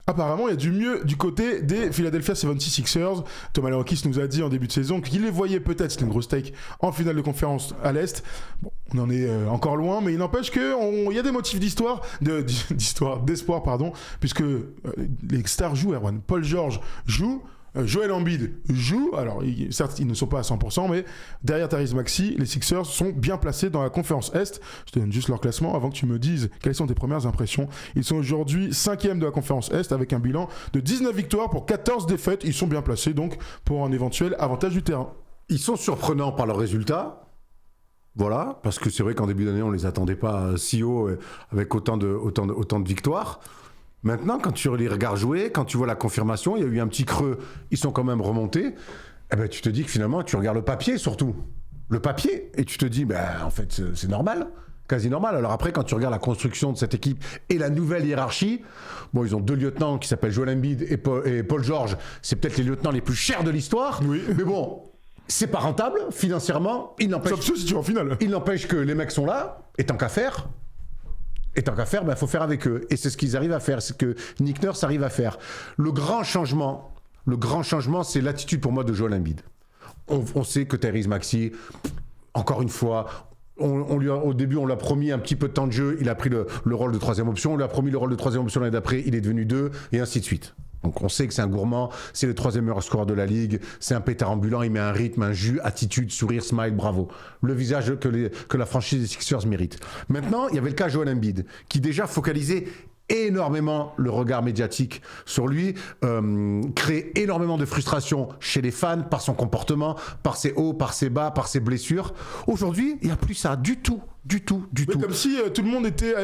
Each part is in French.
apparemment, il y a du mieux du côté des Philadelphia 76ers. Thomas Leronkis nous a dit en début de saison qu'il les voyait peut-être, c'était une grosse take, en finale de conférence à l'Est. Bon, on en est encore loin, mais il n'empêche qu'il y a des motifs d'espoir, puisque les stars jouent, Erwan. Paul George joue. Joel Embiid joue, alors certes ils ne sont pas à 100%, mais derrière Tyrese Maxey, les Sixers sont bien placés dans la conférence Est. Je te donne juste leur classement avant que tu me dises quelles sont tes premières impressions. Ils sont aujourd'hui 5e de la conférence Est avec un bilan de 19 victoires pour 14 défaites. Ils sont bien placés donc pour un éventuel avantage du terrain. Ils sont surprenants par leurs résultats. Voilà, parce que c'est vrai qu'en début d'année on les attendait pas si haut avec autant de victoires. Maintenant, quand tu les regardes jouer, quand tu vois la confirmation, il y a eu un petit creux, ils sont quand même remontés, eh ben, tu te dis que finalement, tu regardes le papier surtout. Le papier, et tu te dis, en fait, c'est normal, quasi normal. Alors après, quand tu regardes la construction de cette équipe et la nouvelle hiérarchie, bon, ils ont 2 lieutenants qui s'appellent Joel Embiid et Paul George, c'est peut-être les lieutenants les plus chers de l'histoire, oui. Mais bon, c'est pas rentable, financièrement, sauf si tu es en finale. Il n'empêche que les mecs sont là, et tant qu'à faire, faut faire avec eux. Et c'est ce qu'ils arrivent à faire, c'est ce que Nick Nurse arrive à faire. Le grand changement, c'est l'attitude pour moi de Joel Embiid. On sait que Tyrese Maxey, encore une fois, au début, on lui a promis un petit peu de temps de jeu, il a pris le rôle de 3e option, on lui a promis le rôle de 3e option l'année d'après, il est devenu 2, et ainsi de suite. Donc on sait que c'est un gourmand, c'est le 3e meilleur scoreur de la ligue, c'est un pétard ambulant, il met un rythme, un jus, attitude, sourire, smile, bravo. Le visage que la franchise des Sixers mérite. Maintenant, il y avait le cas Joel Embiid, qui déjà focalisait énormément le regard médiatique sur lui, crée énormément de frustration chez les fans par son comportement, par ses hauts, par ses bas, par ses blessures. Aujourd'hui, il n'y a plus ça du tout. Comme si tout le monde était...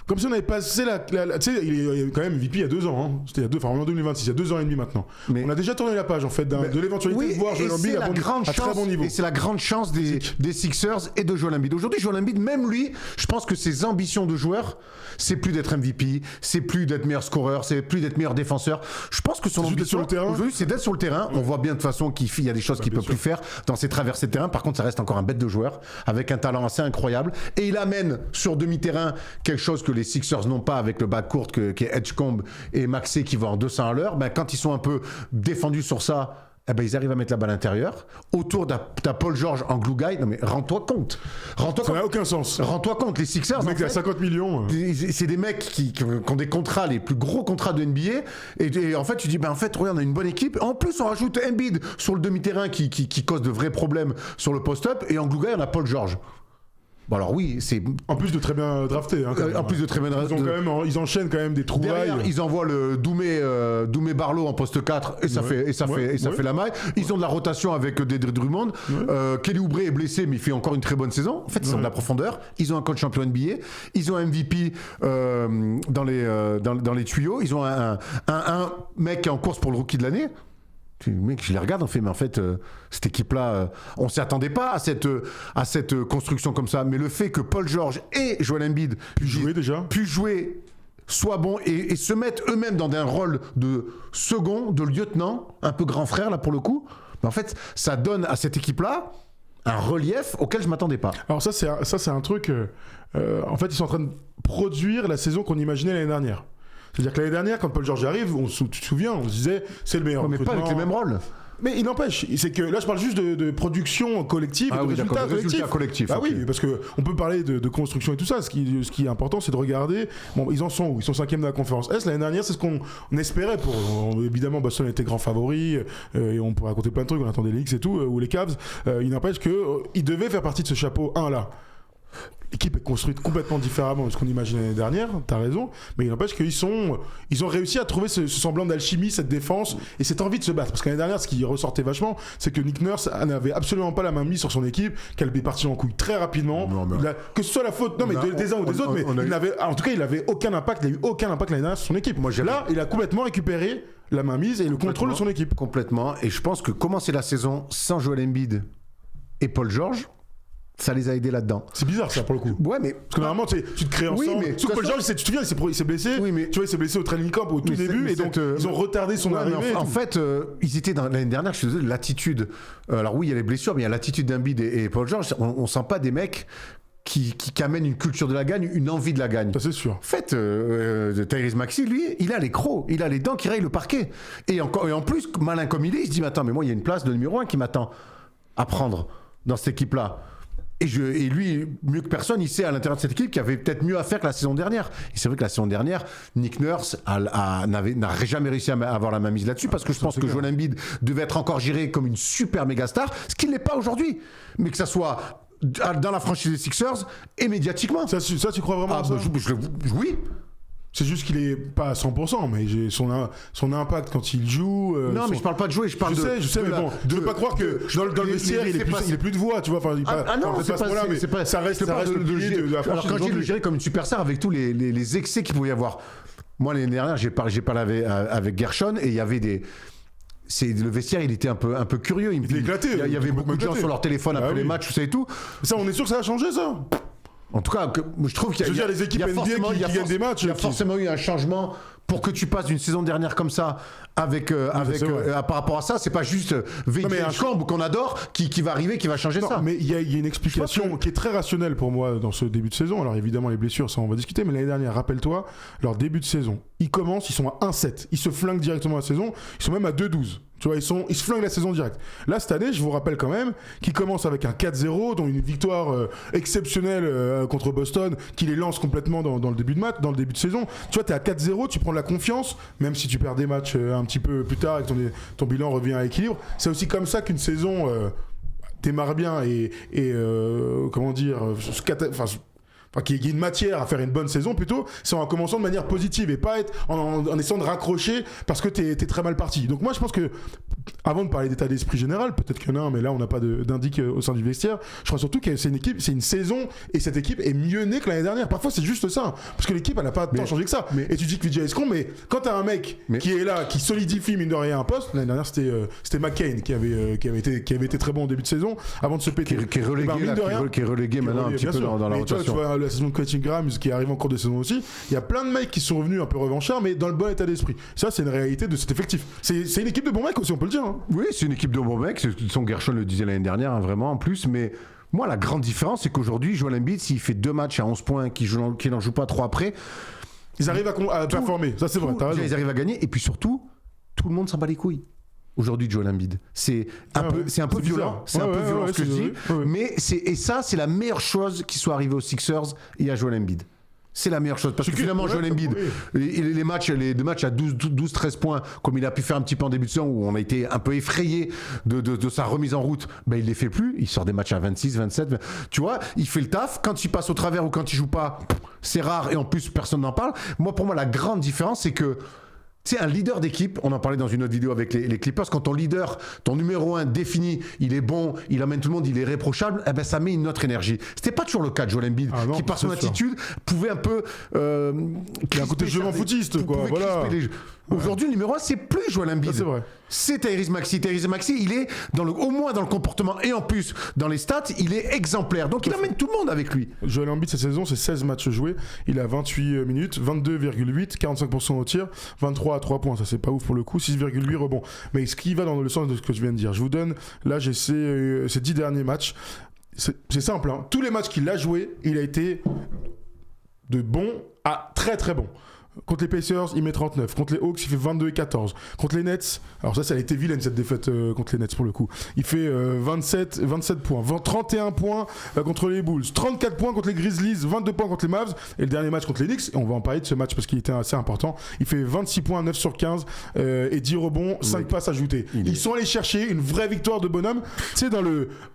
Comme si on avait passé tu sais, il est quand même MVP il y a 2 ans. Hein. C'était en 2026, il y a 2 ans et demi maintenant. Mais on a déjà tourné la page en fait de l'éventualité de voir Joel Embiid à très bon niveau. Et c'est la grande chance des Sixers et de Joel Embiid. Aujourd'hui, Joel Embiid, même lui, je pense que ses ambitions de joueur, c'est plus d'être MVP, c'est plus d'être meilleur scoreur, c'est plus d'être meilleur défenseur. Je pense que son ambition aujourd'hui, c'est d'être sur le terrain. On voit bien de toute façon qu'il y a des choses qu'il peut plus faire dans ses traversées de terrain. Par contre, ça reste encore un bête de joueur avec un talent assez incroyable. Et il amène sur demi-terrain quelque chose que les Sixers n'ont pas avec le backcourt qui est Edgecombe et Maxey qui vont en 200 à l'heure. Quand ils sont un peu défendus sur ça, ils arrivent à mettre la balle intérieure. Autour, t'as Paul George en glue guy. Non mais rends-toi compte. Ça n'a aucun sens. Rends-toi compte, les Sixers. Le mec a 50 millions. C'est des mecs qui ont des contrats, les plus gros contrats de NBA. Et en fait, tu dis, en fait, regarde, on a une bonne équipe. En plus, on rajoute Embiid sur le demi-terrain qui cause de vrais problèmes sur le post-up. Et en glue guy, on a Paul George. Bon alors oui, c'est... En plus de très bien drafté. Hein, en plus de très bien drafté. Ils enchaînent quand même des trouvailles. Derrière, ils envoient le Doumé Barlow en poste 4 et ça fait la maille. Ils ont de la rotation avec Dedrick Drummond. Kelly Oubre est blessé mais il fait encore une très bonne saison. En fait, ils ont de la profondeur. Ils ont un coach champion NBA. Ils ont un MVP dans les tuyaux. Ils ont un mec qui est en course pour le rookie de l'année. Mec, je les regarde, mais en fait, cette équipe-là, on s'y attendait pas à cette construction comme ça. Mais le fait que Paul George et Joel Embiid puissent jouer, soient bons et se mettent eux-mêmes dans un rôle de second, de lieutenant, un peu grand frère là pour le coup, en fait, ça donne à cette équipe-là un relief auquel je m'attendais pas. Alors ça c'est un truc. En fait, ils sont en train de produire la saison qu'on imaginait l'année dernière. C'est-à-dire que l'année dernière, quand Paul George arrive, tu te souviens, on se disait c'est le meilleur. Mais pas avec les mêmes rôles. Mais il n'empêche, c'est que là je parle juste de production collective, de résultats collectifs. Ah okay. Oui, parce qu'on peut parler de construction et tout ça. Ce qui est important, c'est de regarder. Bon, ils en sont où ? Ils sont 5e de la conférence Est. L'année dernière, c'est ce qu'on espérait. Évidemment, Boston était grand favori et on pourrait raconter plein de trucs. On attendait les Knicks et tout, ou les Cavs. Il n'empêche qu'ils devaient faire partie de ce chapeau 1 là. L'équipe est construite complètement différemment de ce qu'on imaginait l'année dernière, t'as raison, mais il n'empêche qu'ils ont réussi à trouver ce semblant d'alchimie, cette défense et cette envie de se battre. Parce que l'année dernière, ce qui ressortait vachement, c'est que Nick Nurse n'avait absolument pas la main mise sur son équipe, qu'elle est partie en couille très rapidement. Que ce soit la faute des uns ou des autres, mais il avait aucun impact, il n'a eu aucun impact l'année dernière sur son équipe. Là, il a complètement récupéré la main mise et le contrôle de son équipe. Complètement, et je pense que commencer la saison sans Joel Embiid et Paul George, ça les a aidés là-dedans. C'est bizarre ça pour le coup. Ouais, mais parce que normalement tu te crées ensemble. Oui, mais Paul George, tu te souviens, il s'est blessé. Oui, mais tu vois, il s'est blessé au training camp au tout début et donc ils ont retardé son arrivée. En fait, ils étaient dans l'année dernière. Je suis désolé, l'attitude. Alors oui, il y a les blessures, mais il y a l'attitude d'Embiid et Paul George. On sent pas des mecs qui amène une culture de la gagne, une envie de la gagne. Ça, c'est sûr. En fait, Tyrese Maxey, lui, il a les crocs, il a les dents qui rayent le parquet. Et en plus, malin comme il est, il se dit, mais attends, mais moi, il y a une place de numéro 1 qui m'attend à prendre dans cette équipe-là. Et lui, mieux que personne, il sait à l'intérieur de cette équipe qu'il y avait peut-être mieux à faire que la saison dernière. Et c'est vrai que la saison dernière, Nick Nurse n'aurait jamais réussi à avoir la main mise là-dessus parce que je pense que Joel Embiid devait être encore géré comme une super méga star, ce qu'il n'est pas aujourd'hui. Mais que ça soit dans la franchise des Sixers et médiatiquement. Ça, tu crois vraiment à ça? Oui. C'est juste qu'il est pas à 100%, mais j'ai son impact quand il joue. Non, mais je parle pas de jouer, je parle je sais, mais bon, je veux pas croire que dans le vestiaire, il est plus de voix, tu vois. Enfin, non, c'est pas ça reste le pilier de la franchise. Alors quand je dis le gérer comme une superstar avec tous les excès qu'il pouvait y avoir. Moi, l'année dernière, j'ai parlé avec Gershon et il y avait le vestiaire, il était un peu curieux. Il éclaté. Il y avait beaucoup de gens sur leur téléphone après les matchs, tout ça et tout. Ça, on est sûr que ça a changé, ça. En tout cas, je trouve qu'il y a les équipes NBA qui gagnent des matchs. Il y a forcément eu un changement pour que tu passes d'une saison dernière comme ça par rapport à ça. C'est pas juste Chambre qu'on adore qui va arriver, qui va changer ça. Mais il y a une explication qui est très rationnelle pour moi dans ce début de saison. Alors évidemment, les blessures, ça on va discuter. Mais l'année dernière, rappelle-toi, leur début de saison, ils sont à 1-7. Ils se flinguent directement la saison. Ils sont même à 2-12. Tu vois, ils se flinguent la saison directe. Là, cette année, je vous rappelle quand même qu'ils commencent avec un 4-0, dont une victoire exceptionnelle contre Boston, qui les lance complètement dans le début de match, dans le début de saison. Tu vois, t'es à 4-0, tu prends de la confiance, même si tu perds des matchs un petit peu plus tard et que ton bilan revient à l'équilibre. C'est aussi comme ça qu'une saison démarre bien et comment dire, qu'il y ait une matière à faire une bonne saison plutôt, c'est en commençant de manière positive et pas être en essayant de raccrocher parce que t'es très mal parti. Donc moi je pense que avant de parler d'état d'esprit général, peut-être qu'il y en a un, mais là on n'a pas d'indice au sein du vestiaire, je crois surtout que c'est une saison et cette équipe est mieux née que l'année dernière. Parfois c'est juste ça, parce que l'équipe elle n'a pas tant changé que ça. Et tu dis que Vijay Escon, mais quand t'as un mec qui est là, qui solidifie mine de rien un poste, l'année dernière c'était McCain qui avait été très bon au début de saison avant de se péter. Qui est relégué maintenant un petit peu dans la rotation. La saison de Quentin Grimes qui arrive en cours de saison aussi, il y a plein de mecs qui sont revenus un peu revanchards mais dans le bon état d'esprit. Ça c'est une réalité de cet effectif. C'est une équipe de bons mecs aussi, on peut le dire. Hein. Oui, c'est une équipe de bons mecs, son Gershon le disait l'année dernière, hein, vraiment en plus, mais moi la grande différence c'est qu'aujourd'hui Joel Embiid, s'il fait 2 matchs à 11 points, qu'il n'en joue pas 3 après, ils arrivent à performer, ça c'est vrai, t'as raison. Ils arrivent à gagner et puis surtout, tout le monde s'en bat les couilles. Aujourd'hui, Joel Embiid, c'est un peu violent, ce que je dis, mais ça, c'est la meilleure chose qui soit arrivée aux Sixers et à Joel Embiid. C'est la meilleure chose parce que finalement, Joel Embiid, les 2 matchs à 12-13 points, comme il a pu faire un petit peu en début de saison, où on a été un peu effrayé de sa remise en route, ben il les fait plus. Il sort des matchs à 26, 27. Tu vois, il fait le taf. Quand il passe au travers ou quand il joue pas, c'est rare et en plus personne n'en parle. Pour moi, la grande différence, c'est que c'est un leader d'équipe, on en parlait dans une autre vidéo avec les Clippers, quand ton leader, ton numéro 1 défini, il est bon, il amène tout le monde, il est réprochable, eh ben ça met une autre énergie. C'était pas toujours le cas de Joel Embiid, qui par son attitude pouvait un peu... il a un côté jeu en footiste, quoi, voilà. Aujourd'hui, le numéro 1, c'est plus Joel Embiid. C'est vrai. C'est Tyrese Maxey. Tyrese Maxey, il est au moins dans le comportement et en plus dans les stats, il est exemplaire. Donc il amène tout le monde avec lui. Joel Embiid, cette saison, c'est 16 matchs joués. Il a 28 minutes, 22,8, 45% au tir, 23 à 3 points. Ça, c'est pas ouf pour le coup. 6,8 rebonds. Mais ce qui va dans le sens de ce que je viens de dire, je vous donne, là, j'ai ces 10 derniers matchs. C'est simple, hein. Tous les matchs qu'il a joués, il a été de bon à très très bon. Contre les Pacers, il met 39. Contre les Hawks, il fait 22 et 14. Contre les Nets, alors ça a été vilaine cette défaite contre les Nets pour le coup. Il fait 27 points. 31 points contre les Bulls. 34 points contre les Grizzlies. 22 points contre les Mavs. Et le dernier match contre les Knicks, et on va en parler de ce match parce qu'il était assez important. Il fait 26 points, 9 sur 15 et 10 rebonds, 5 passes ajoutées. Ils sont allés chercher une vraie victoire de bonhomme. Tu sais,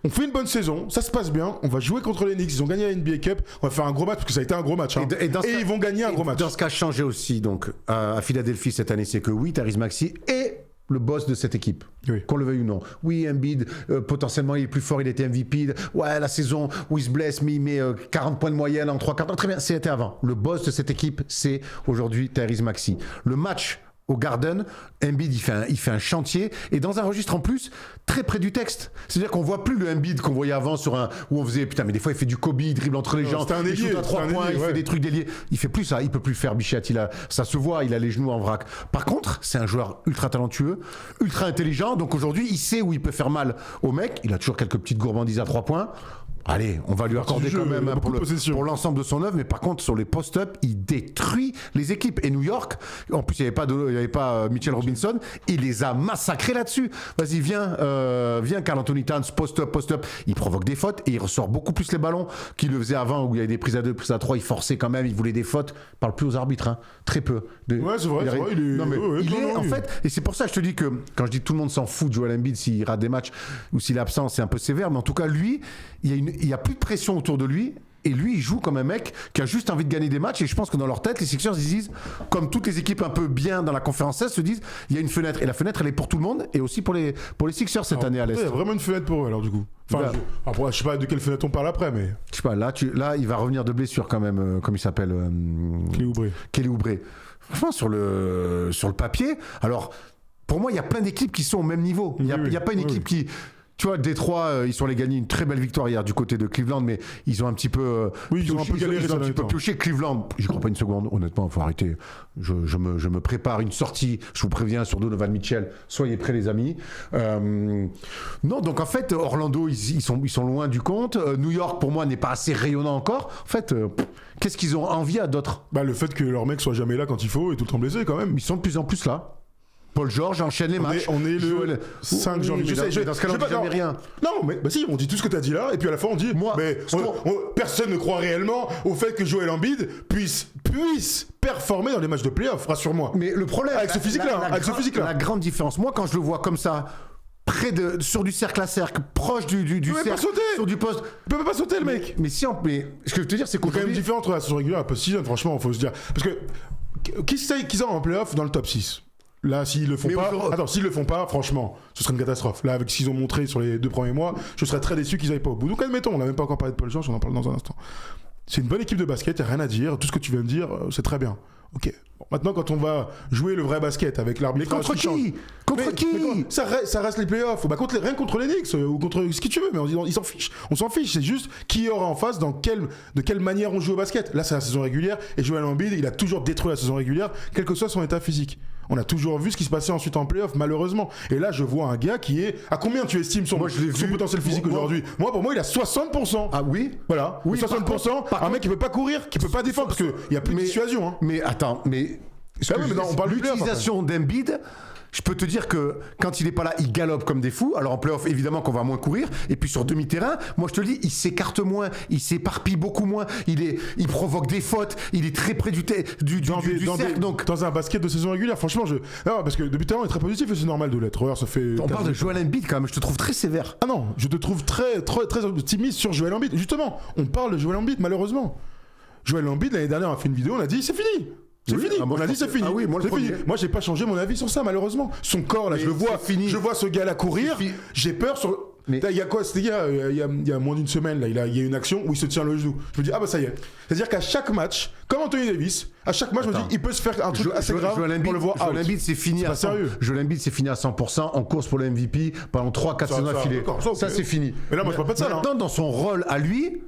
on fait une bonne saison, ça se passe bien. On va jouer contre les Knicks. Ils ont gagné la NBA Cup. On va faire un gros match parce que ça a été un gros match. Hein. Et ils vont gagner un gros match. Dans ce cas, changé aussi donc à Philadelphie cette année, c'est que oui, Tyrese Maxey est le boss de cette équipe, qu'on le veuille ou non. Oui, Embiid, potentiellement il est plus fort, il était MVP. Ouais, la saison où il se blesse, mais il met 40 points de moyenne en 3 quarts. Très bien, c'était avant. Le boss de cette équipe, c'est aujourd'hui Tyrese Maxey. Le match au Garden, Embiid il fait un chantier et dans un registre en plus très près du texte. C'est-à-dire qu'on voit plus le Embiid qu'on voyait avant où on faisait putain mais des fois il fait du Kobe, il dribble entre les gens, il shoot à 3 points, il fait des trucs déliés. Il fait plus ça, il peut plus faire Bichette, ça se voit, il a les genoux en vrac. Par contre, c'est un joueur ultra talentueux, ultra intelligent, donc aujourd'hui il sait où il peut faire mal au mec, il a toujours quelques petites gourmandises à 3 points. Allez, on va lui accorder quand même pour l'ensemble de son œuvre, mais par contre sur les post-up, il détruit les équipes. Et New York, en plus il n'y avait pas Mitchell Robinson, il les a massacrés là-dessus. Vas-y, viens Karl Anthony Towns, post-up, il provoque des fautes et il ressort beaucoup plus les ballons qu'il le faisait avant où il y avait des prises à 2, prises à 3, il forçait quand même, il voulait des fautes. Il parle plus aux arbitres, hein. Très peu. Ouais, c'est vrai, il est en fait, et c'est pour ça que je te dis que quand je dis que tout le monde s'en fout de Joel Embiid s'il rate des matchs ou s'il est absent, c'est un peu sévère, mais en tout cas lui, il y a plus de pression autour de lui. Et lui, il joue comme un mec qui a juste envie de gagner des matchs. Et je pense que dans leur tête, les Sixers, ils disent, comme toutes les équipes un peu bien dans la conférence Est, se disent, il y a une fenêtre. Et la fenêtre, elle est pour tout le monde et aussi pour les Sixers cette année à l'Est. Il y a vraiment une fenêtre pour eux, alors du coup. Enfin, je sais pas de quelle fenêtre on parle après, mais. Je sais pas, là, il va revenir de blessure quand même, comme il s'appelle. Kelly Oubre. Franchement, sur le papier, alors, pour moi, il y a plein d'équipes qui sont au même niveau. Il n'y a pas une équipe qui. Tu vois, Détroit, ils sont allés gagner une très belle victoire hier du côté de Cleveland, mais ils ont un petit peu. Ils ont un peu galéré, ils ont un petit peu pioché. Cleveland, j'y crois pas une seconde, honnêtement, il faut arrêter. Je me prépare une sortie, je vous préviens, sur Donovan Mitchell. Soyez prêts, les amis. Non, donc en fait, Orlando, ils sont loin du compte. New York, pour moi, n'est pas assez rayonnant encore. En fait, qu'est-ce qu'ils ont envie à d'autres ? Le fait que leur mec soit jamais là quand il faut et tout le temps blessé, quand même. Ils sont de plus en plus là. Paul George enchaîne les matchs. On est le 5 janvier. Dans ce cas-là, on dit jamais rien. Non, mais si, on dit tout ce que tu as dit là, et puis à la fin, on dit personne ne croit réellement au fait que Joel Embiid puisse performer dans les matchs de playoff, rassure-moi. Mais le problème, avec ce physique-là, la grande différence, moi, quand je le vois comme ça, sur du cercle à cercle, proche du cercle, pas sauter. sur du poste. Il peut pas sauter, le mec. Mais ce que je veux te dire, c'est qu'il y a quand même différent entre la saison régulière et la post-season, franchement, faut se dire. Parce que qui sont en playoff dans le top 6 ? Là, s'ils le font pas, franchement, ce serait une catastrophe. Là, avec ce qu'ils ont montré sur les 2 premiers mois, je serais très déçu qu'ils n'aillent pas au bout. Donc, admettons, on n'a même pas encore parlé de Paul George, on en parle dans un instant. C'est une bonne équipe de basket, il n'y a rien à dire. Tout ce que tu viens de dire, c'est très bien. Ok. Bon, maintenant, quand on va jouer le vrai basket avec l'arbitrage. Mais contre qui ça reste les playoffs. Rien contre les Knicks ou contre ce que tu veux, mais ils s'en fichent. On s'en fiche. C'est juste qui aura en face, de quelle manière on joue au basket. Là, c'est la saison régulière et Joel Embiid, il a toujours détruit la saison régulière, quel que soit son état physique. On a toujours vu ce qui se passait ensuite en playoff, malheureusement. Et là, je vois un gars qui est. À combien tu estimes son potentiel physique aujourd'hui ? Pour moi, il a 60%. Ah oui ? Voilà. Oui, 60%. Un mec qui peut pas courir, qui peut pas défendre, parce qu'il n'y a plus de dissuasion. Hein. Mais attends, on parle de l'utilisation d'Embiid. Je peux te dire que quand il n'est pas là, il galope comme des fous. Alors en playoff, évidemment qu'on va moins courir. Et puis sur demi-terrain, moi je te le dis, il s'écarte moins, il s'éparpille beaucoup moins. Il provoque des fautes. Il est très près du cercle. Donc dans un basket de saison régulière, franchement, non, parce que depuis tout à l'heure, on est très positif et c'est normal de l'être. Regarde, ça fait. On parle de Joel Embiid quand même. Je te trouve très sévère. Ah non, je te trouve très, très, très optimiste sur Joel Embiid. Justement, on parle de Joel Embiid, malheureusement. Joel Embiid, l'année dernière, on a fait une vidéo, on a dit c'est fini. C'est fini. On a dit c'est fini. Ah oui, c'est fini. Moi, j'ai pas changé mon avis sur ça, malheureusement. Son corps, là, je vois ce gars-là courir. J'ai peur sur. Il y a quoi ? Il y a moins d'une semaine, là, il y a une action où il se tient le genou. Je me dis, ça y est. C'est-à-dire qu'à chaque match, comme Anthony Davis, à chaque match, je me dis, il peut se faire un truc assez grave pour le voir out. Joel Embiid, c'est fini à 100%. Joel Embiid, c'est fini à 100% en course pour le MVP pendant 3-4 saisons affilées. Ça, c'est fini. Mais là, moi, je parle pas de ça. Maintenant, dans son rôle à lui,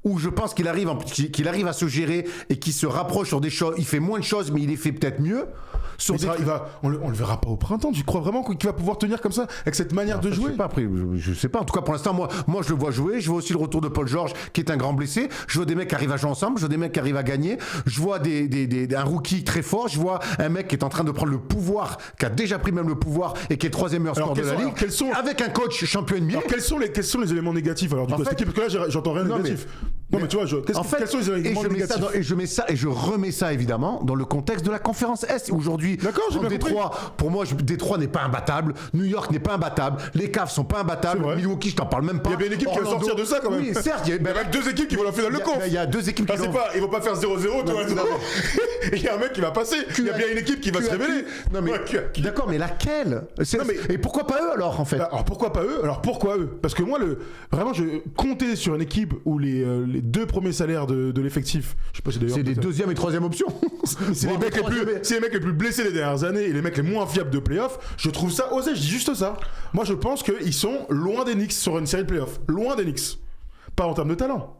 où je pense qu'il arrive à se gérer et qu'il se rapproche sur des choses. Il fait moins de choses, mais il les fait peut-être mieux. On le verra pas au printemps. Tu crois vraiment qu'il va pouvoir tenir comme ça avec cette manière de jouer ? Je sais pas. En tout cas, pour l'instant, moi, je le vois jouer. Je vois aussi le retour de Paul George, qui est un grand blessé. Je vois des mecs qui arrivent à jouer ensemble. Je vois des mecs qui arrivent à gagner. Je vois un rookie très fort. Je vois un mec qui est en train de prendre le pouvoir, qui a déjà pris même le pouvoir et qui est 3e meilleur score de la ligue. Avec un coach champion NBA. Alors, quels sont les éléments négatifs alors du coup, parce que là, j'entends rien de négatif. Non, mais tu vois, quels sont les éléments négatifs ? Et je remets ça évidemment dans le contexte de la conférence Est. Aujourd'hui, d'accord, j'ai bien compris. Pour moi, Détroit n'est pas imbattable. New York n'est pas imbattable. Les Cavs sont pas imbattables. Milwaukee, je t'en parle même pas. Il y a bien une équipe qui va sortir de ça quand même. Oui, certes. Il y a même 2 équipes qui vont la finale de conf. Il y a 2 équipes qui vont. Ils vont pas faire 0-0, toi. Il y a un mec qui va passer. Il y a bien une équipe qui va se révéler. Non mais d'accord, mais laquelle ? Et pourquoi pas eux alors en fait ? Alors pourquoi pas eux ? Parce que moi, vraiment, je comptais sur une équipe où les 2 premiers salaires de l'effectif, je sais pas si d'ailleurs. C'est les 2e et 3e options. C'est les mecs les plus blessés les dernières années et les mecs les moins fiables de playoff. Je trouve ça osé, je dis juste ça. Moi, je pense qu'ils sont loin des Knicks sur une série de playoff. Loin des Knicks. Pas en termes de talent.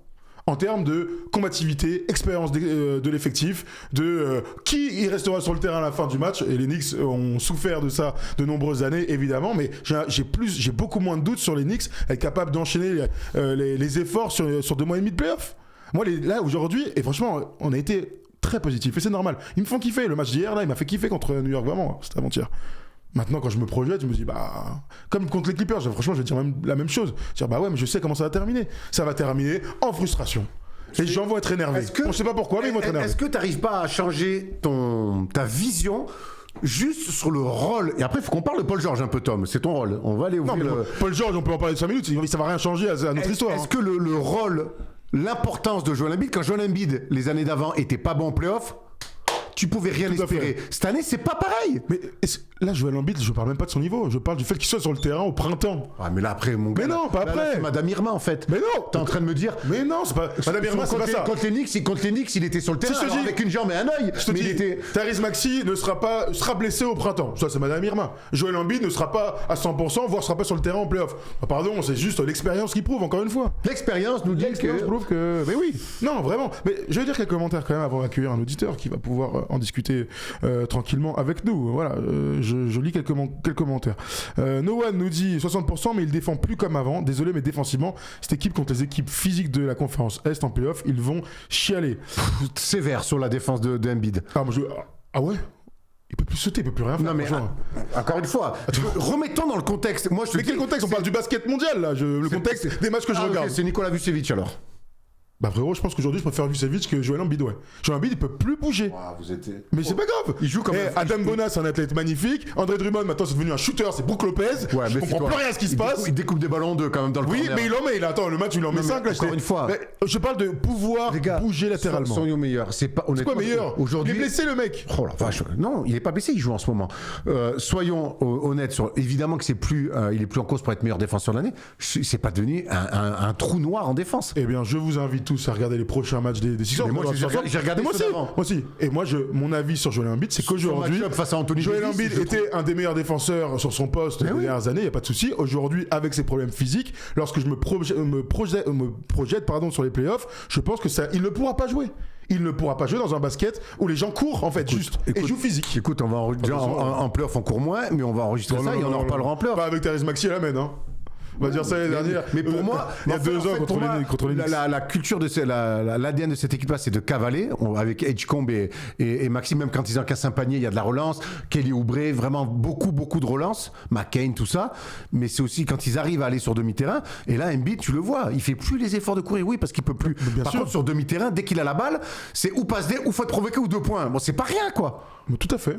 en termes de combativité, expérience de l'effectif, de qui restera sur le terrain à la fin du match. Et les Knicks ont souffert de ça de nombreuses années, évidemment, mais j'ai beaucoup moins de doutes sur les Knicks être capables d'enchaîner les efforts sur 2 mois et demi de playoff. Moi, là, aujourd'hui, et franchement, on a été très positif, et c'est normal. Ils me font kiffer. Le match d'hier, là, il m'a fait kiffer contre New York, vraiment, c'était avant-hier. Maintenant, quand je me projette, je me dis, comme contre les Clippers, franchement, je vais dire la même chose. Je vais dire, ouais, mais je sais comment ça va terminer. Ça va terminer en frustration. Les gens vont être énervés. On ne sait pas pourquoi, mais ils vont être énervés. Est-ce que tu n'arrives pas à changer ta vision juste sur le rôle? Et après, il faut qu'on parle de Paul George un peu, Tom. C'est ton rôle. On va aller ouvrir Paul George, on peut en parler de 5 minutes. Ça va rien changer à notre histoire. Est-ce que le rôle, l'importance de Joel Embiid, quand Joel Embiid, les années d'avant, était pas bon en playoff, tu pouvais rien espérer. Cette année, c'est pas pareil. Mais là, Joel Embiid, je parle même pas de son niveau. Je parle du fait qu'il soit sur le terrain au printemps. Ah, mais là, après, mon gars. Mais non, pas après. C'est Madame Irma, en fait. Mais non. T'es en train de me dire. Mais non, c'est pas. Madame Irma, c'est pas ça. Contre les Knicks, il était sur le terrain avec une jambe et un œil. Mais il était. Tyrese Maxey sera blessé au printemps. Ça, c'est Madame Irma. Joel Embiid ne sera pas à 100%, voire sera pas sur le terrain en playoff. Pardon, c'est juste l'expérience qui prouve, encore une fois. L'expérience nous dit que. Mais oui. Non, vraiment. Mais je vais dire quelques commentaires quand même avant d'accueillir un auditeur qui va pouvoir en discuter tranquillement avec nous. Voilà, je lis quelques commentaires. No One nous dit 60%, mais il défend plus comme avant. Désolé, mais défensivement, cette équipe contre les équipes physiques de la conférence Est en playoff, ils vont chialer. Sévère sur la défense de Embiid. Ah ouais. Il peut plus sauter, il peut plus rien faire. Non mais encore une fois, remettons dans le contexte. Mais quel contexte? On parle du basket mondial là. Le contexte des matchs que je regarde. Okay, c'est Nikola Vucevic alors. Frérot, je pense qu'aujourd'hui je préfère Vucevic que Joel Embiid, ouais. Joel Embiid il peut plus bouger. Mais c'est pas grave. Il joue comme Adam Bonas, c'est un athlète magnifique. André Drummond maintenant c'est devenu un shooter, c'est Brook Lopez. Je comprends plus rien à ce qui se passe. Il découpe des ballons quand même dans le corner. Oui, mais il en met. Attends, le match il en met 5 là. Encore une fois. Je parle de pouvoir bouger latéralement. Soyons meilleurs. C'est pas honnêtement. C'est quoi meilleur? Aujourd'hui. Il est blessé le mec. Oh la vache. Non, il est pas blessé, il joue en ce moment. Soyons honnêtes sur. Évidemment que il est plus en cause pour être meilleur défenseur de l'année. C'est pas devenu un trou noir en défense. Eh bien, je vous invite tous à regarder les prochains matchs des Sixers. Moi j'ai regardé moi aussi. Et moi mon avis sur Joel Embiid, c'est qu'aujourd'hui Joel Embiid était un des meilleurs défenseurs sur son poste les dernières années, il y a pas de souci. Aujourd'hui, avec ses problèmes physiques, lorsque je me projette sur les playoffs, je pense que il ne pourra pas jouer. Il ne pourra pas jouer dans un basket où les gens courent en fait et jouent physique. Écoute, on va en playoff on court moins, mais on va enregistrer ça et on en reparlera en playoff. Pas avec Tyrese Maxey à la main, hein. On va dire ça l'année dernière. Mais pour moi, il y a 2 ans contre les Knicks. La culture de l'ADN de cette équipe-là, c'est de cavaler. Avec Edgecombe et Maxime, même quand ils encaissent un panier, il y a de la relance. Kelly Oubre, vraiment beaucoup de relance. McCain, tout ça. Mais c'est aussi quand ils arrivent à aller sur demi-terrain. Et là, Embiid, tu le vois, il fait plus les efforts de courir. Oui, parce qu'il peut plus. Par contre, sur demi-terrain, dès qu'il a la balle, c'est ou passe D, ou faute provoquer, ou 2 points. Bon, c'est pas rien, quoi. Tout à fait.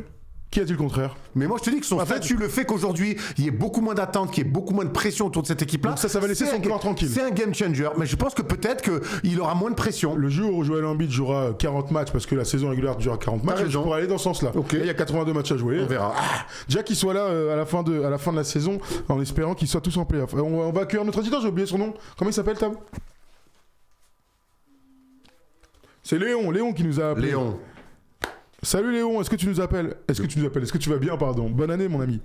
Qui a dit le contraire? Mais moi je te dis que son statut, le fait qu'aujourd'hui il y ait beaucoup moins d'attente, qu'il y ait beaucoup moins de pression autour de cette équipe-là, ça va laisser son corps tranquille. C'est un game changer, mais je pense que peut-être qu'il aura moins de pression. Le jour où Joel Embiid jouera 40 matchs, parce que la saison régulière durera 40 matchs, je pourrais aller dans ce sens-là. Okay. Là, il y a 82 matchs à jouer. On verra. Déjà qu'il soit là à la fin de la saison, en espérant qu'ils soient tous en playoff. On va accueillir notre éditeur, j'ai oublié son nom. Comment il s'appelle, Tam? C'est Léon qui nous a appelé. Léon. Salut Léon, est-ce que tu nous appelles? Est-ce que tu vas bien, pardon? Bonne année, mon ami.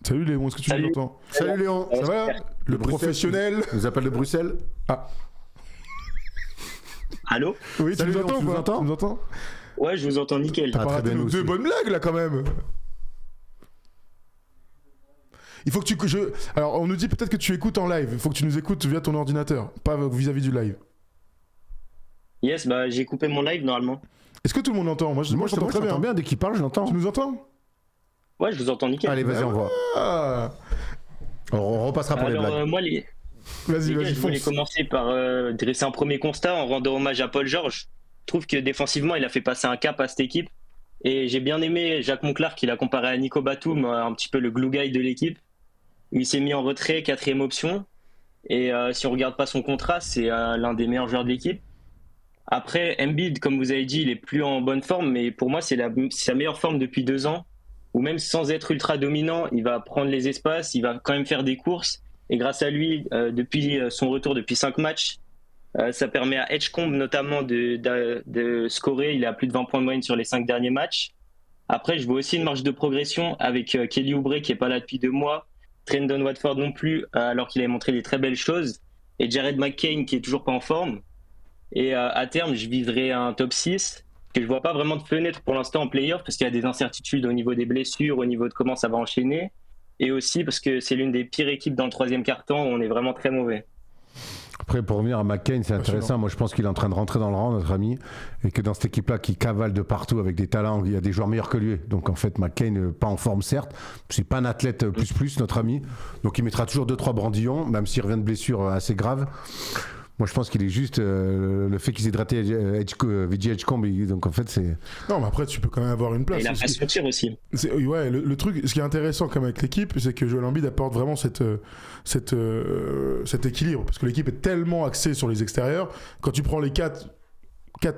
Salut Léon, est-ce que tu nous entends? Salut Léon, ça va? Le professionnel. Il nous appelle de Bruxelles. Ah. Allô? Oui, tu nous entends? Ouais, je vous entends nickel. T'as pas raté nos 2 bonnes blagues là quand même. Il faut que Alors, on nous dit peut-être que tu écoutes en live. Il faut que tu nous écoutes via ton ordinateur, pas vis-à-vis du live. Yes, j'ai coupé mon live normalement. Est-ce que tout le monde entend? Moi, je t'entends très bien. Dès qu'il parle, je l'entends. Tu nous entends? Ouais, je vous entends nickel. Allez, vas-y, on voit. On repassera pour les blagues. Moi, Vas-y, je voulais commencer par dresser un premier constat en rendant hommage à Paul George. Je trouve que défensivement, il a fait passer un cap à cette équipe. Et j'ai bien aimé Jacques Monclar qui l'a comparé à Nico Batum, un petit peu le glue guy de l'équipe. Il s'est mis en retrait, 4e option. Et si on regarde pas son contrat, c'est l'un des meilleurs joueurs de l'équipe. Après, Embiid, comme vous avez dit, il est plus en bonne forme, mais pour moi, c'est sa meilleure forme depuis 2 ans, où même sans être ultra dominant, il va prendre les espaces, il va quand même faire des courses, et grâce à lui, depuis son retour depuis 5 matchs, ça permet à Edgecombe notamment de scorer, il est à plus de 20 points de moyenne sur les 5 derniers matchs. Après, je vois aussi une marge de progression avec Kelly Oubre qui n'est pas là depuis 2 mois, Trendon Watford non plus, alors qu'il avait montré des très belles choses. et Jared McCain qui est toujours pas en forme. Et à terme, je viserai un top 6, que je vois pas vraiment de fenêtre pour l'instant en playoff, parce qu'il y a des incertitudes au niveau des blessures, au niveau de comment ça va enchaîner, et aussi parce que c'est l'une des pires équipes dans le troisième quart-temps où on est vraiment très mauvais. Après, pour revenir à McCain, c'est intéressant. Moi, je pense qu'il est en train de rentrer dans le rang, notre ami, et que dans cette équipe-là qui cavale de partout avec des talents, il y a des joueurs meilleurs que lui. Donc, en fait, McCain, pas en forme, certes. C'est pas un athlète plus, notre ami. Donc, il mettra toujours 2-3 brandillons, même s'il revient de blessures assez graves. Moi, je pense qu'il est juste le fait qu'ils aient drafté VJ Edgecombe. Donc, en fait, c'est. Non, mais après, tu peux quand même avoir une place. Et il a pas se tir aussi. Ouais, le truc, ce qui est intéressant quand même avec l'équipe, c'est que Joel Embiid apporte vraiment cet équilibre. Parce que l'équipe est tellement axée sur les extérieurs. Quand tu prends les 4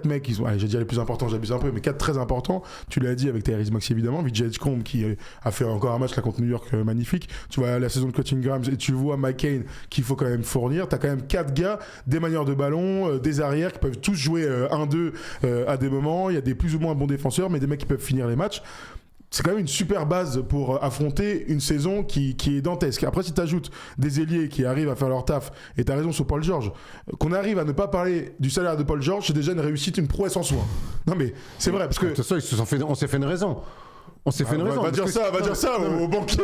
mecs qui sont, allez, j'ai dit les plus importants, j'abuse un peu, mais 4 très importants, tu l'as dit avec Tyrese Maxey évidemment, VJ Edgecombe qui a fait encore un match là contre New York magnifique, tu vois la saison de Coaching Grimes et tu vois McCain qu'il faut quand même fournir, t'as quand même 4 gars, des manieurs de ballon, des arrières qui peuvent tous jouer 1-2 à des moments, il y a des plus ou moins bons défenseurs, mais des mecs qui peuvent finir les matchs. C'est quand même une super base pour affronter une saison qui est dantesque. Après, si tu ajoutes des ailiers qui arrivent à faire leur taf, et tu as raison sur Paul George, qu'on arrive à ne pas parler du salaire de Paul George, c'est déjà une réussite, une prouesse en soi. Non mais c'est vrai, parce que... De toute façon, on s'est fait une raison. On s'est fait une raison. Va dire ça au banquier.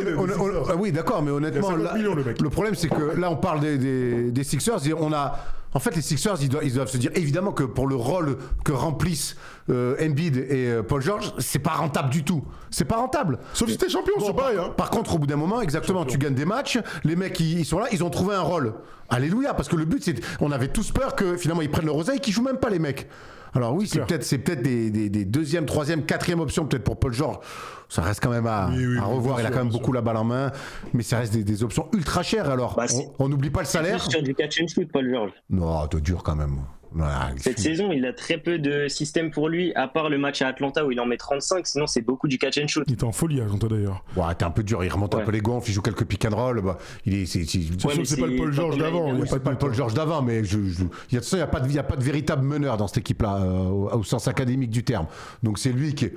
Oui, d'accord, mais honnêtement, le problème, c'est que là, on parle des Sixers, et on a... En fait, les Sixers, ils doivent se dire évidemment que pour le rôle que remplissent Embiid et Paul George, c'est pas rentable du tout. C'est pas rentable. Sauf si t'es champion, c'est pareil. Par contre, au bout d'un moment, exactement, champion. Tu gagnes des matchs, les mecs ils sont là, ils ont trouvé un rôle. Alléluia, parce que le but, c'est, on avait tous peur que finalement ils prennent leur oseille et qu'ils jouent même pas les mecs. Alors oui, c'est peut-être des deuxième, troisième, quatrième options peut-être pour Paul George. Ça reste quand même à revoir. Il a quand même beaucoup la balle en main, mais ça reste des options ultra chères. Alors, on n'oublie pas le salaire. C'est sur du catch and shoot, Paul George. Non, t'es dur quand même. Voilà, cette saison, il a très peu de système pour lui, à part le match à Atlanta où il en met 35, sinon c'est beaucoup du catch and shoot. Il était en folie à Atlanta d'ailleurs. Ouais, t'es un peu dur, il remonte un peu les gonfles, il joue quelques pick and roll. Bah, c'est pas le Paul George d'avant. C'est pas le Paul George d'avant, mais il n'y a pas de véritable meneur dans cette équipe-là, au sens académique du terme. Donc c'est lui qui est.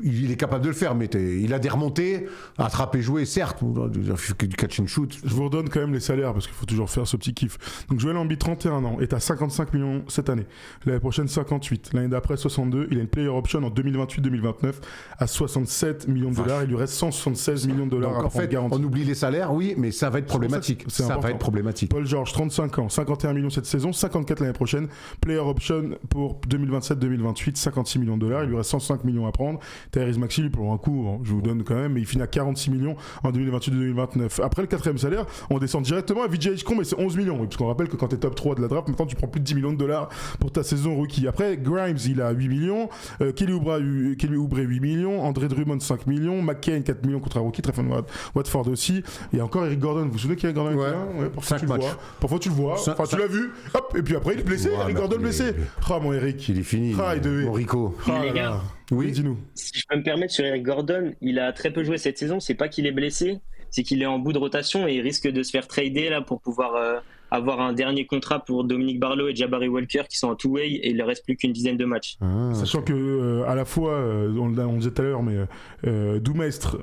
Il est capable de le faire, mais il a des remontées, attraper, jouer, certes, il fait que du catch and shoot. Je vous redonne quand même les salaires parce qu'il faut toujours faire ce petit kiff. Donc Joel Embiid, 31 ans, est à 55 millions cette année. L'année prochaine, 58. L'année d'après, 62. Il a une player option en 2028-2029 à 67 millions de dollars. Il lui reste 176 millions de dollars à prendre garantie. On oublie les salaires, oui, mais ça va être problématique. Ça va être problématique. Paul George, 35 ans, 51 millions cette saison, 54 l'année prochaine. Player option pour 2027-2028, 56 millions de dollars. Il lui reste 105 millions à prendre. Tyrese Maxey, pour un coup, je vous donne quand même, mais il finit à 46 millions en 2028-2029. Après le quatrième salaire, on descend directement à VJ Edgecombe et c'est 11 millions. Parce qu'on rappelle que quand tu es top 3 de la draft, maintenant tu prends plus de 10 millions de dollars pour ta saison rookie. Après, Grimes, il a 8 millions. Kelly Oubre 8 millions. André Drummond 5 millions. McCain 4 millions contre un rookie. Trevor Watford aussi. Il y a encore Eric Gordon. Vous vous souvenez qu'Eric Gordon parfois tu le vois. Parfois tu le vois. Enfin, tu l'as vu. Hop, et puis après il est blessé. Eric Gordon blessé. Ah, mon Eric. Il est fini. Mon Rico. Les gars. Oui, dis-nous. Si je peux me permettre sur Eric Gordon, il a très peu joué cette saison. C'est pas qu'il est blessé, c'est qu'il est en bout de rotation et il risque de se faire trader là pour pouvoir avoir un dernier contrat pour Dominique Barlow et Jabari Walker qui sont en two-way et il ne reste plus qu'une dizaine de matchs. Sachant que à la fois, on disait tout à l'heure, mais Doumestre,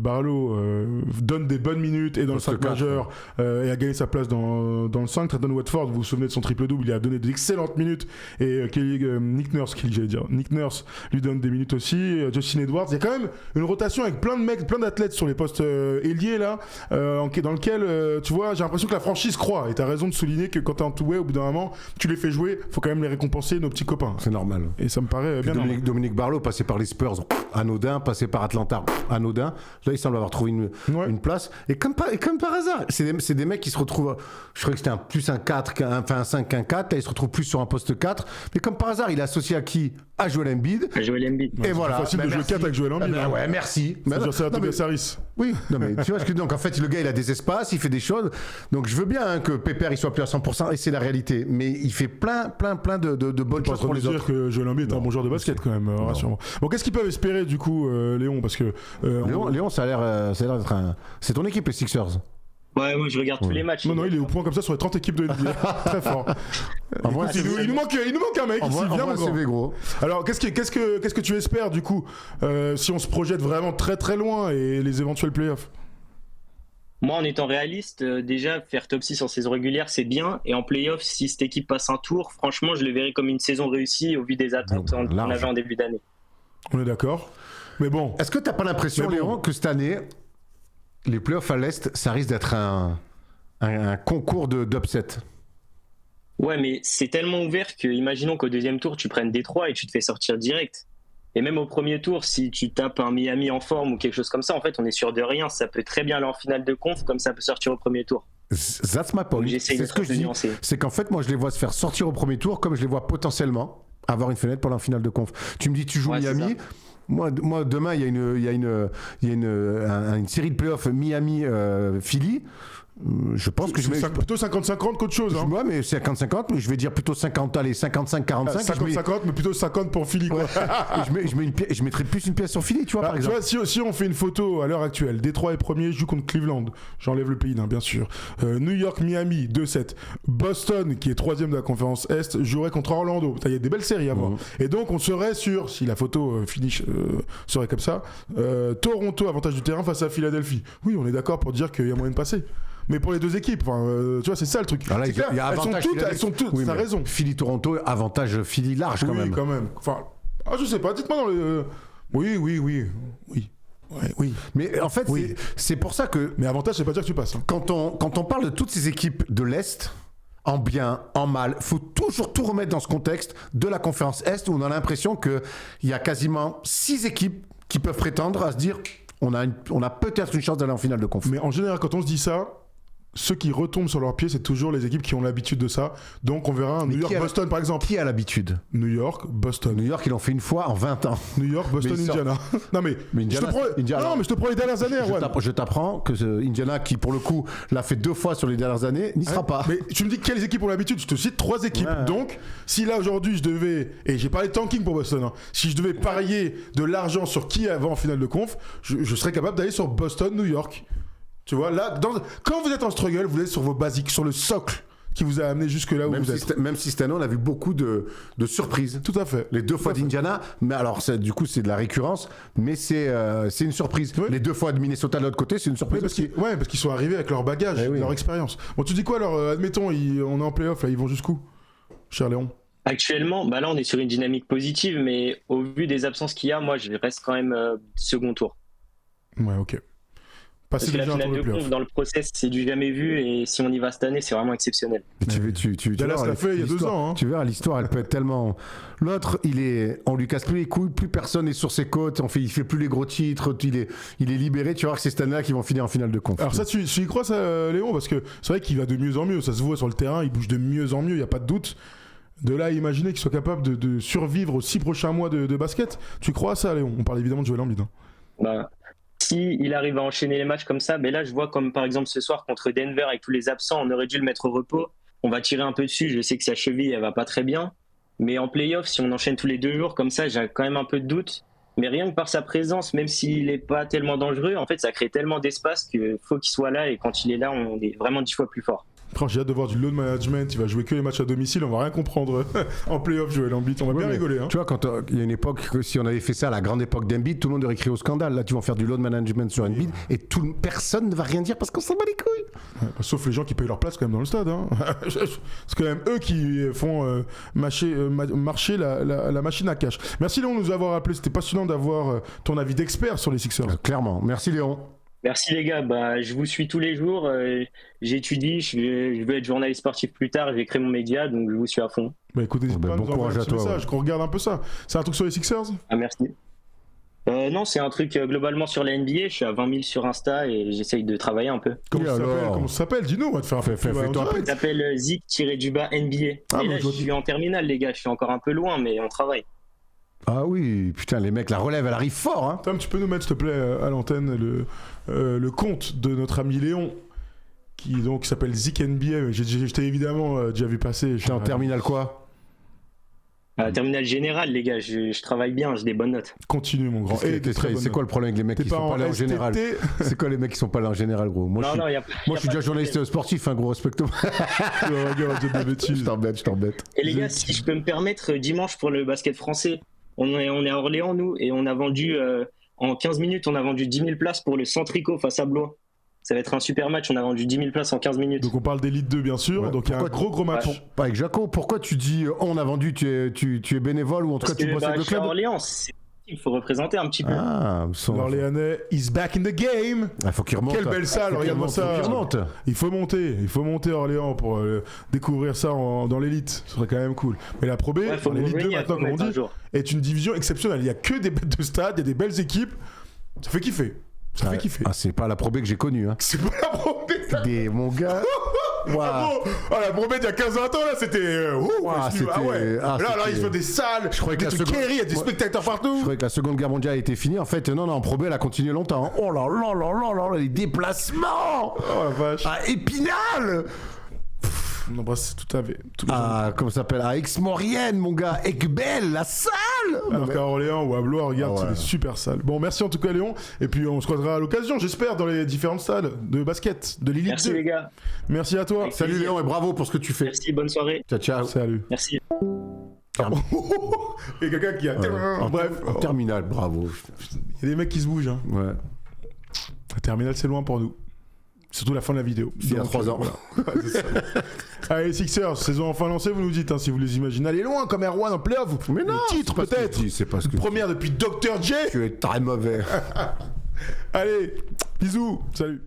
Barlow donne des bonnes minutes et dans le 5 majeur et a gagné sa place dans le 5. Trenton Watford, vous vous souvenez de son triple-double, il a donné d'excellentes minutes et Nick Nurse lui donne des minutes aussi. Justin Edwards, il y a quand même une rotation avec plein de mecs, plein d'athlètes sur les postes ailiers là, dans lequel tu vois, j'ai l'impression que la franchise croit. Et t'as raison de souligner que quand t'es en two-way, au bout d'un moment, tu les fais jouer, faut quand même les récompenser, nos petits copains. C'est normal. Et ça me paraît bien normal. Dominique Barlow, passé par les Spurs, anodin, passé par Atlanta, anodin. Là, il semble avoir trouvé une place. Et comme par hasard, c'est des mecs qui se retrouvent. Je croyais que c'était plus un 4, un 5 qu'un 4. Là, il se retrouve plus sur un poste 4. Mais comme par hasard, il est associé à qui? À Joel Embiid. À Joel Embiid. Et voilà. C'est facile de jouer 4 avec Joel Embiid. Ouais, merci. C'est à Tobias Harris. Oui, non mais tu vois ce que donc en fait le gars il a des espaces, il fait des choses. Donc je veux bien que Pépère il soit plus à 100% et c'est la réalité, mais il fait plein de bonnes choses pour les autres. Je peux dire que Joel Embiid est un bon joueur de basket quand même, rassure-moi. Bon, qu'est-ce qu'ils peuvent espérer du coup, Léon, parce que Léon, ça a l'air d'être c'est ton équipe les Sixers. Ouais, moi je regarde tous les matchs. Non, il est au point comme ça sur les 30 équipes de NBA. Très fort. Écoute, il nous manque un mec ici, viens CV, gros. Alors, qu'est-ce que tu espères du coup si on se projette vraiment très très loin et les éventuels playoffs? Moi, en étant réaliste, déjà, faire top 6 en saison régulière, c'est bien. Et en playoff, si cette équipe passe un tour, franchement, je le verrais comme une saison réussie au vu des attentes qu'on large. avait en début d'année. On est d'accord. Mais bon, Est-ce que t'as pas l'impression, Mais bon. Léon, que cette année, les playoffs à l'Est, ça risque d'être un concours d'upset? Ouais, mais c'est tellement ouvert que, imaginons qu'au deuxième tour, tu prennes Détroit et tu te fais sortir direct. Et même au premier tour, si tu tapes un Miami en forme ou quelque chose comme ça, en fait, on est sûr de rien. Ça peut très bien aller en finale de conf, comme ça peut sortir au premier tour. That's my point. Donc j'essaye C'est d'être ce que un je peu dis. nuancé. C'est qu'en fait, moi, je les vois se faire sortir au premier tour, comme je les vois potentiellement avoir une fenêtre pour la finale de conf. Tu me dis, tu joues Ouais, c'est Miami. Moi, demain, il y a une série de playoffs Miami-Philly. Je pense que je mets. c'est plutôt 50-50 qu'autre chose. Hein. Ouais, mais c'est 50-50, mais je vais dire plutôt 50, allez, 55-45. 50-50, mais plutôt 50 pour Philly. Quoi. Je mettrais plus une pièce sur Philly, tu vois, par Tu exemple. vois, si on fait une photo à l'heure actuelle, Détroit est premier, joue contre Cleveland. J'enlève le pays, bien sûr. New York, Miami, 2-7. Boston, qui est troisième de la conférence Est, jouerait contre Orlando. Il y a des belles séries à voir. Et donc, on serait sur, si la photo finish serait comme ça, Toronto, avantage du terrain face à Philadelphie. Oui, on est d'accord pour dire qu'il y a moyen de passer. Mais pour les deux équipes, tu vois, c'est ça le truc. Alors là, C'est clair, il y a avantage elles sont toutes, oui, t'as mais raison. Philly-Toronto, avantage Philly large quand Oui, même. quand même. Enfin, je sais pas, dites-moi dans le. Oui. Ouais, oui. Mais en fait, Oui. c'est pour ça que Mais avantage, c'est pas dire que tu passes. Hein. quand on parle de toutes ces équipes de l'Est, en bien, en mal, faut toujours tout remettre dans ce contexte de la conférence Est où on a l'impression qu'il y a quasiment 6 équipes qui peuvent prétendre à se dire on a peut-être une chance d'aller en finale de conf. Mais en général, quand on se dit ça, ceux qui retombent sur leurs pieds, c'est toujours les équipes qui ont l'habitude de ça. Donc on verra un Mais New qui a- York-Boston par exemple. Qui a l'habitude? New York, Boston. New York, ils l'ont fait une fois en 20 ans. New York, Boston, Mais ils sortent. Indiana. Non mais, Indiana, non, mais je te prends les dernières années, Erwan. Je t'apprends que Indiana, qui pour le coup l'a fait 2 fois sur les dernières années, n'y sera pas. Mais tu me dis quelles équipes ont l'habitude. Je te cite 3 équipes. Ouais. Donc, si là aujourd'hui je devais, et j'ai parlé de tanking pour Boston, hein, si je devais parier de l'argent sur qui va en finale de conf, je serais capable d'aller sur Boston, New York. Tu vois, là, quand vous êtes en struggle, vous êtes sur vos basiques, sur le socle qui vous a amené jusque là où Même vous si, êtes. même si cette année, on a vu beaucoup de surprises. Tout à fait. Les 2 fois Tout à fait. d'Indiana, mais alors du coup c'est de la récurrence, mais c'est une surprise. Oui. Les 2 fois de Minnesota de l'autre côté, c'est une Oui, surprise parce aussi. qu'ils sont arrivés avec leur bagage, Eh oui. leur expérience. Bon, tu dis quoi alors admettons, on est en playoff, là, ils vont jusqu'où, cher Léon? Actuellement, bah là, on est sur une dynamique positive, mais au vu des absences qu'il y a, moi, je reste quand même second tour. Ouais, ok. Parce Passer que la déjà un finale tour de de playoff. conf, dans le process, c'est du jamais vu, et si on y va cette année, c'est vraiment exceptionnel. Mais tu Dallas verras, l'a fait il y a 2 l'histoire- ans. Hein. Tu verras, l'histoire, elle peut être tellement. L'autre, on lui casse plus les couilles, plus personne n'est sur ses côtes, il fait plus les gros titres, il est libéré. Tu vas voir que c'est cette année-là qu'ils vont finir en finale de conf. Alors ça, tu y crois ça, Léon? Parce que c'est vrai qu'il va de mieux en mieux. Ça se voit sur le terrain, il bouge de mieux en mieux, il n'y a pas de doute. De là à imaginer qu'il soit capable de survivre aux 6 prochains mois de basket, tu crois à ça, Léon? On parle évidemment de Joel Embiid. Hein. Bah, si il arrive à enchaîner les matchs comme ça, ben là, je vois comme par exemple ce soir contre Denver avec tous les absents, on aurait dû le mettre au repos. On va tirer un peu dessus. Je sais que sa cheville, elle va pas très bien. Mais en playoff, si on enchaîne tous les 2 jours comme ça, j'ai quand même un peu de doute. Mais rien que par sa présence, même s'il n'est pas tellement dangereux, en fait, ça crée tellement d'espace qu'il faut qu'il soit là. Et quand il est là, on est vraiment 10 fois plus fort. J'ai hâte de voir du load management. Il va jouer que les matchs à domicile. On va rien comprendre en playoff, Joel Embiid. On va Ouais, bien mais rigoler. Hein. Tu vois, quand il y a une époque, que si on avait fait ça à la grande époque d'Embiid, tout le monde aurait crié au scandale. Là, tu vas faire du load management sur Embiid et personne ne va rien dire parce qu'on s'en bat les couilles. Ouais, sauf les gens qui payent leur place quand même dans le stade. Hein. C'est quand même eux qui font marcher la machine à cash. Merci Léon de nous avoir appelé. C'était passionnant d'avoir ton avis d'expert sur les Sixers. Clairement. Merci Léon. Merci les gars, bah, je vous suis tous les jours, j'étudie, je veux être journaliste sportif plus tard, j'ai créé mon média, donc je vous suis à fond. Bah écoute, n'hésite pas à bon nous envoyer courage un à petit toi, message, qu'on regarde un peu ça. C'est un truc sur les Sixers? Ah merci. Non, c'est un truc globalement sur la NBA, je suis à 20 000 sur Insta et j'essaye de travailler un peu. Comment Et ça s'appelle? alors Comment ça s'appelle? Dis-nous, on va te faire un peu Fais-toi en direct. un peu. Ça s'appelle Zik-NBA. Ah, Et bah, là, je je vois- suis en terminale les gars, je suis encore un peu loin, mais on travaille. Ah oui, putain, les mecs, la relève, elle arrive fort. Hein. Tom, tu peux nous mettre, s'il te plaît, à l'antenne le compte de notre ami Léon, qui donc s'appelle Zik NBA. Je t'ai évidemment déjà vu passer. T'es en terminale quoi? Terminale générale les gars, je travaille bien, j'ai des bonnes notes. Continue, mon grand. Et des très bonnes C'est quoi le problème avec les mecs T'es qui pas sont en pas allés en STT? général? C'est quoi les mecs qui sont pas allés en général, gros? Moi, Non, je non, suis, moi, je suis déjà journaliste sportif, hein, gros, respecte-moi. Regarde, de bêtises. Je t'embête. Et les gars, si je peux me permettre, dimanche pour le basket français, on est à Orléans, nous, et on a vendu, en 15 minutes, on a vendu 10 000 places pour le Centrico face à Blois. Ça va être un super match. On a vendu 10 000 places en 15 minutes. Donc on parle d'Elite 2 bien sûr, Ouais. donc il y a un gros match. Ouais. Pas avec Jaco, pourquoi tu dis on a vendu, tu es bénévole ou en tout Parce cas tu que bosses avec le je suis à club? Orléans, il faut représenter un petit peu. Ah, L'Orléanais is back in the game. il faut qu'il remonte. Quelle belle salle, Faut qu'il regarde-moi remonte, ça. faut qu'il remonte. Il faut monter Orléans pour découvrir ça dans l'élite. Ce serait quand même cool. Mais la Pro B, Ouais, faut l'élite 2 revenir, maintenant, faut comme on mettre un dit, jour. est une division exceptionnelle. Il y a que des bêtes de stade, il y a des belles équipes. Ça fait kiffer. Ça fait kiffer. Ah, c'est pas la Pro B que j'ai connue. Hein. C'est pas la Pro B. Mon gars. Ah bon la Pro B il y a 15-20 ans là c'était Ouah, je dis, ah ouais. c'était- ah, là c'était- ils font des salles, Je croyais des que la trucs seconde- carrés, il y a des Ouais. spectateurs Je partout. croyais que la Seconde Guerre mondiale était finie. En fait, non, en Pro B, elle a continué longtemps. Hein. Oh là là là là là là, les déplacements Oh la vache. à Épinal. On embrasse tout à fait. Tous les gens. Comment ça s'appelle? À Aix-Maurienne, mon gars. Aiguebelle, la salle. Alors qu'à Orléans ou à Blois, regarde, Ah ouais. c'est des super salles. Bon, merci en tout cas, Léon. Et puis, on se croisera à l'occasion, j'espère, dans les différentes salles de basket, de l'élite Merci 2. les gars. Merci à toi. Avec Salut plaisir. Léon et bravo pour ce que tu fais. Merci, bonne soirée. Ciao, ciao. Salut. Merci. Il y a quelqu'un qui a. Bref, En terminale, bravo. il y a des mecs qui se bougent. Hein. Ouais. La terminale, c'est loin pour nous. Surtout la fin de la vidéo. Il y a Donc, 3 ans. voilà. Ouais, c'est ça. Allez, Sixers, saison enfin lancée, vous nous dites hein, si vous les imaginez. Allez loin comme Erwan en playoff. Mais non, le titre c'est pas ce que peut-être. je dis, c'est pas ce que je Première depuis Dr. J. Tu es très mauvais. Allez, bisous. Salut.